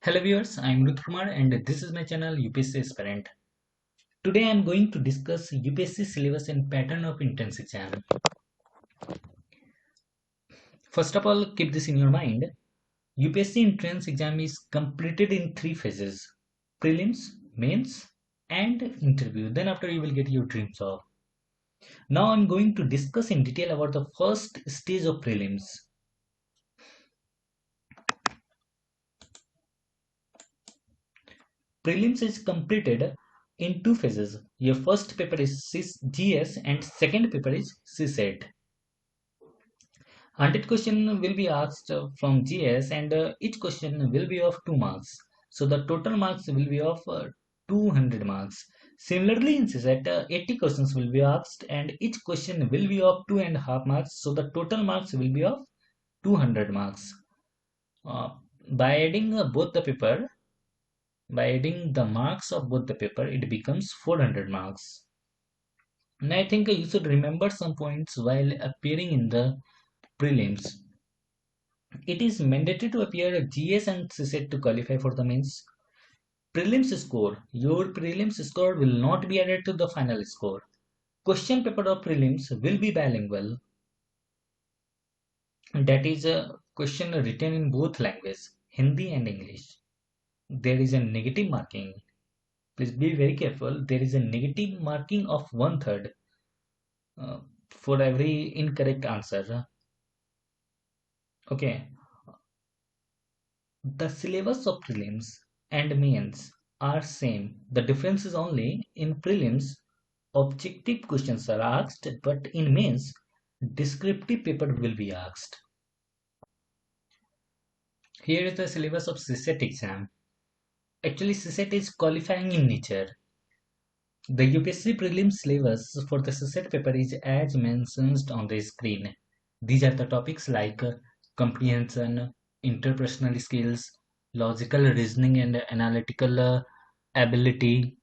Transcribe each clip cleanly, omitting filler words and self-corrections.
Hello viewers, I am Ruth Kumar and this is my channel UPSC Aspirant. Today I am going to discuss UPSC syllabus and pattern of entrance exam. First of all, keep this in your mind. UPSC entrance exam is completed in three phases: prelims, mains, and interview. Then after you will get your dream job. Now I am going to discuss in detail about the first stage of prelims. Prelims is completed in two phases. Your first paper is GS and second paper is CSET. 100 question will be asked from GS and each question will be of 2 marks. So the total marks will be of 200 marks. Similarly in CSET, 80 questions will be asked and each question will be of 2.5 marks. So the total marks will be of 200 marks. Uh, by adding both the paper, by adding the marks of both the paper, it becomes 400 marks. And I think you should remember some points while appearing in the prelims. It is mandatory to appear GS and CSET to qualify for the mains. Prelims score. Your prelims score will not be added to the final score. Question paper of prelims will be bilingual. That is a question written in both languages, Hindi and English. There is a negative marking. Please be very careful. There is a negative marking of 1/3 for every incorrect answer. Okay. The syllabus of prelims and mains are same. The difference is only in prelims objective questions are asked, but in mains descriptive paper will be asked. Here is the syllabus of CSET exam. Actually, CSET is qualifying in nature. The UPSC prelims syllabus for the CSET paper is as mentioned on the screen. These are the topics like comprehension, interpersonal skills, logical reasoning and analytical ability,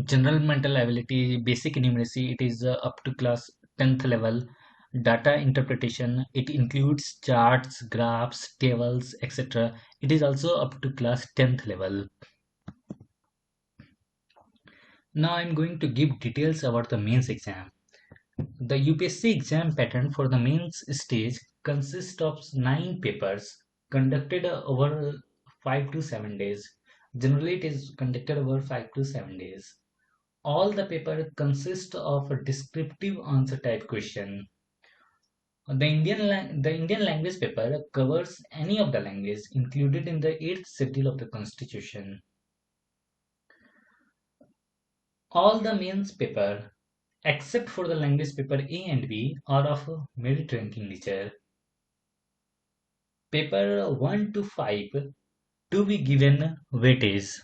general mental ability, basic numeracy. It is up to class 10th level. Data interpretation, it includes charts, graphs, tables, etc. It is also up to class 10th level. Now I'm going to give details about the mains exam. The UPSC exam pattern for the mains stage consists of 9 papers conducted over 5 to 7 days. Generally, it is conducted over 5 to 7 days. All the paper consist of a descriptive answer type question. The Indian language paper covers any of the language included in the 8th schedule of the Constitution. All the mains paper except for the language paper A and B are of merit ranking nature. Paper 1 to 5 to be given weightage.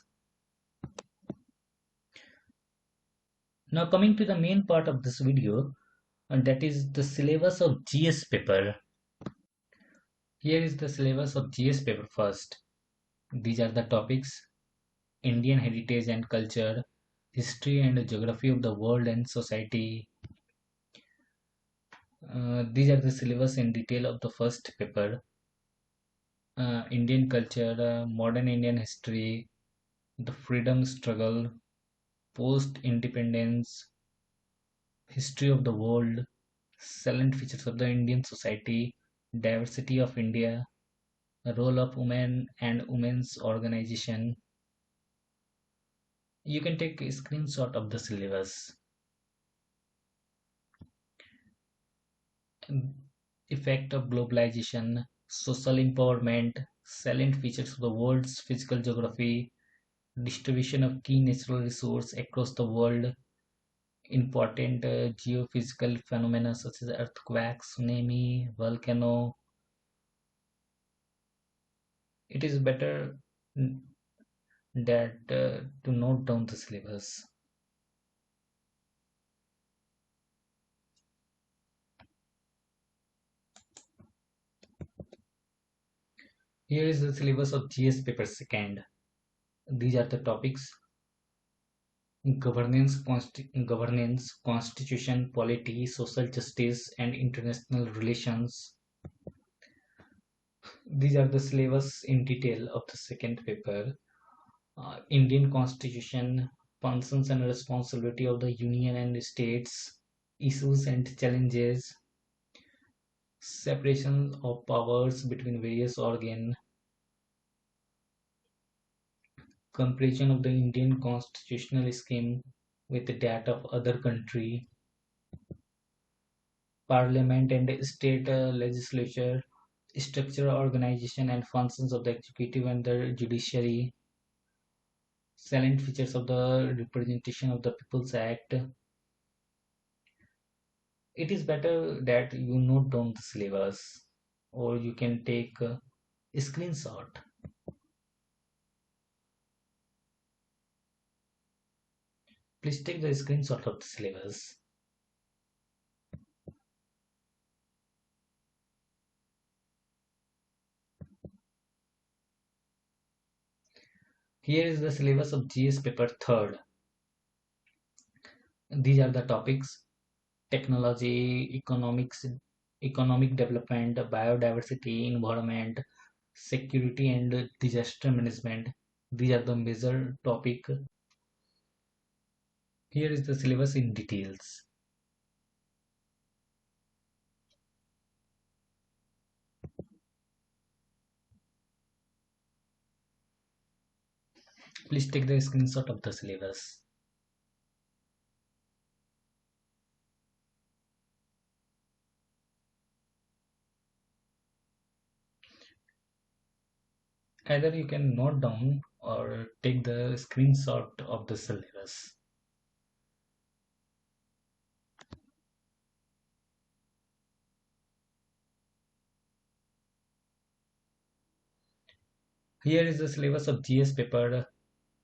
Now coming to the main part of this video, and that is the syllabus of GS paper. Here is the syllabus of GS paper first. These are the topics: Indian heritage and culture, history and geography of the world and society. These are the syllabus in detail of the first paper. Indian culture, modern Indian history, the freedom struggle, post-independence, history of the world, salient features of the Indian society, diversity of India, role of women and women's organization. You can take a screenshot of the syllabus. Effect of globalization, social empowerment, salient features of the world's physical geography, distribution of key natural resources across the world, important geophysical phenomena such as earthquake, tsunami, volcano. It is better that to note down the syllabus. Here is the syllabus of GS paper second. These are the topics: governance, constitution, polity, social justice, and international relations. These are the syllabus in detail of the second paper. Indian Constitution, functions and responsibility of the Union and states, issues and challenges, separation of powers between various organs, comparison of the Indian constitutional scheme with that of other country, parliament and state legislature, structure, organization and functions of the executive and the judiciary, salient features of the Representation of the People's Act. It is better that you note down the syllabus or you can take a screenshot. Please take the screenshot of the syllabus. Here is the syllabus of GS paper 3rd. These are the topics: technology, economics, economic development, biodiversity, environment, security and disaster management. These are the major topic. Here is the syllabus in details. Please take the screenshot of the syllabus. Either you can note down or take the screenshot of the syllabus. Here is the syllabus of GS paper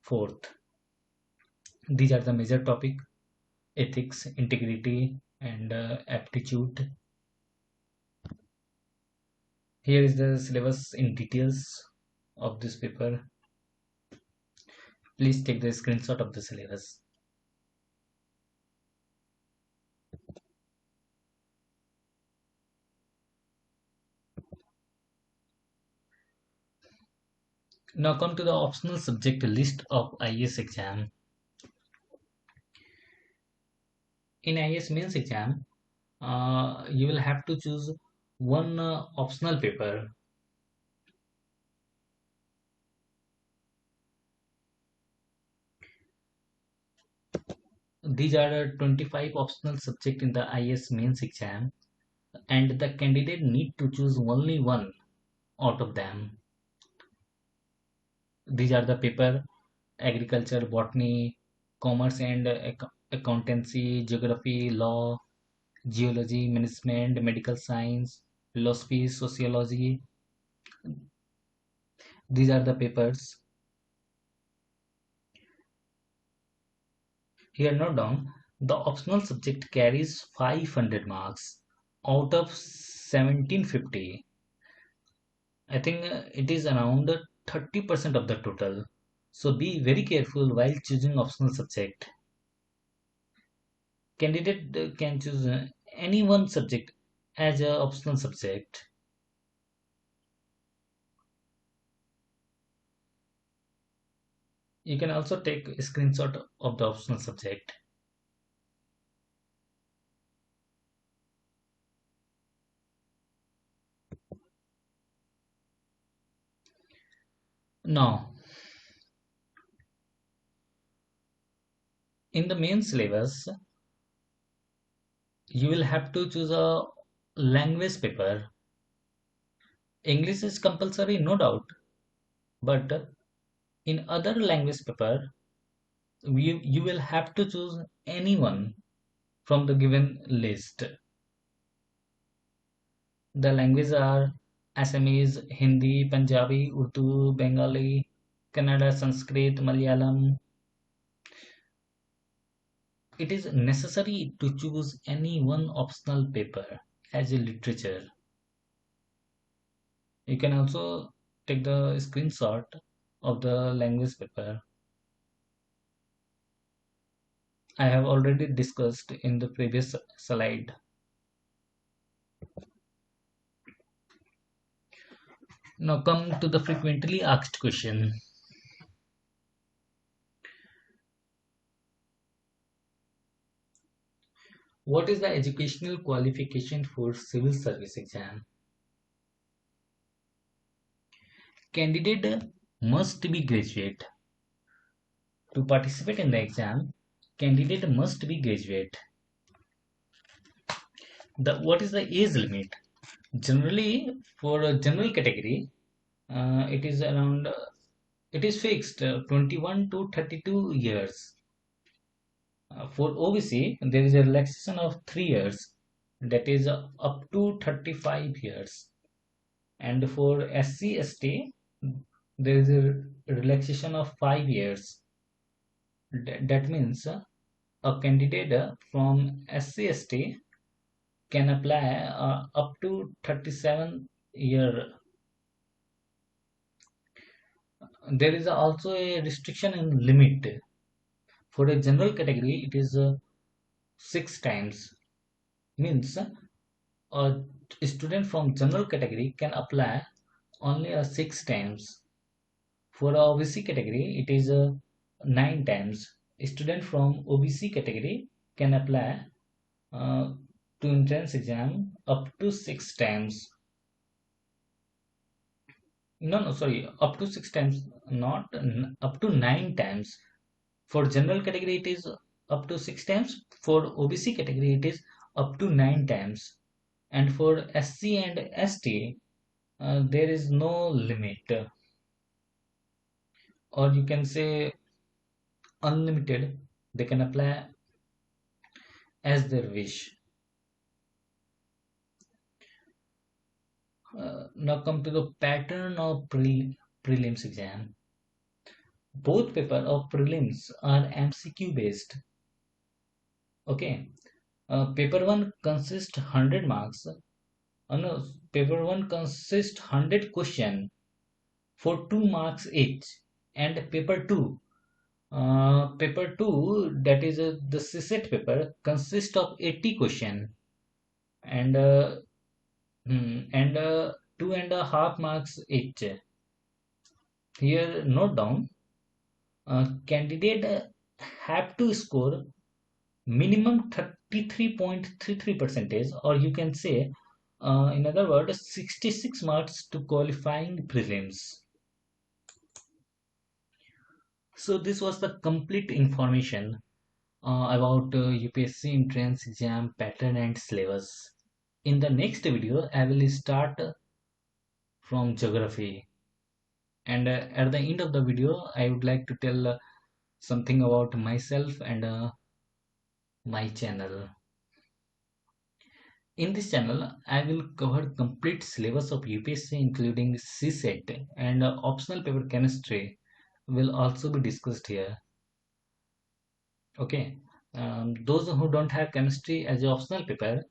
4th. These are the major topic: ethics, integrity and aptitude. Here is the syllabus in details of this paper. Please take the screenshot of the syllabus. Now come to the optional subject list of IAS exam. In IAS mains exam, you will have to choose one optional paper. These are 25 optional subjects in the IAS mains exam, and the candidate need to choose only one out of them. These are the paper: agriculture, botany, commerce and accountancy, geography, law, geology, management, medical science, philosophy, sociology. These are the papers. Here note down, the optional subject carries 500 marks out of 1750. I think it is around 30% of the total. So be very careful while choosing optional subject. Candidate can choose any one subject as a optional subject. You can also take a screenshot of the optional subject. Now, in the main syllabus, you will have to choose a language paper. English is compulsory, no doubt, but in other language paper, you will have to choose anyone from the given list. The languages are Assamese, Hindi, Punjabi, Urdu, Bengali, Kannada, Sanskrit, Malayalam. It is necessary to choose any one optional paper as a literature. You can also take the screenshot of the language paper. I have already discussed in the previous slide. Now come to the frequently asked question. What is the educational qualification for civil service exam? Candidate must be graduate. To participate in the exam, candidate must be graduate. What is the age limit? Generally, for a general category, it is around it is fixed 21 to 32 years. For OBC, there is a relaxation of 3 years, that is up to 35 years. And for SC ST, there is a relaxation of 5 years. That means a candidate from SC ST can apply up to 37 year. There is also a restriction in limit. For a general category, it is 6 times. Means a student from general category can apply only 6 times. For a OBC category, it is 9 times. A student from OBC category can apply to entrance exam up to 6 times. No, sorry, up to 6 times, not up to 9 times. For general category, it is up to 6 times. For OBC category, it is up to 9 times. And for SC and ST, there is no limit, or you can say unlimited. They can apply as their wish. Now come to the pattern of prelims exam. Both paper of prelims are MCQ based. Okay. Paper 1 consists 100 marks. No, paper 1 consists 100 question for 2 marks each. And paper 2, that is the CSET paper, consists of 80 question. And 2.5 marks each. Here note down, candidate have to score minimum 33.33 percentage, or you can say in other words 66 marks to qualifying prelims. So this was the complete information about UPSC entrance exam pattern and syllabus. In the next video I will start from geography, and at the end of the video I would like to tell something about myself and my channel. In this channel I will cover complete syllabus of UPSC including CSET, and optional paper chemistry will also be discussed here. Okay, those who don't have chemistry as an optional paper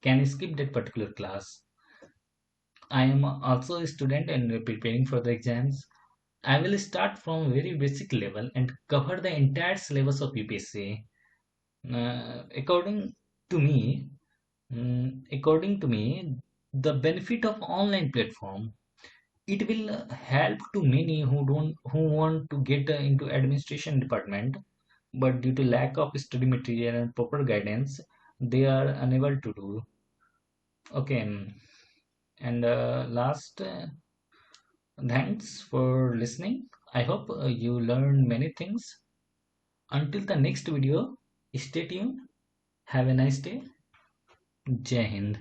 can skip that particular class. I am also a student and preparing for the exams. I will start from very basic level and cover the entire syllabus of UPSC. According to me, the benefit of online platform, it will help to many who want to get into administration department, but due to lack of study material and proper guidance, they are unable to do. Okay, and last, thanks for listening. I hope you learned many things. Until the next video, stay tuned. Have a nice day. Jai Hind.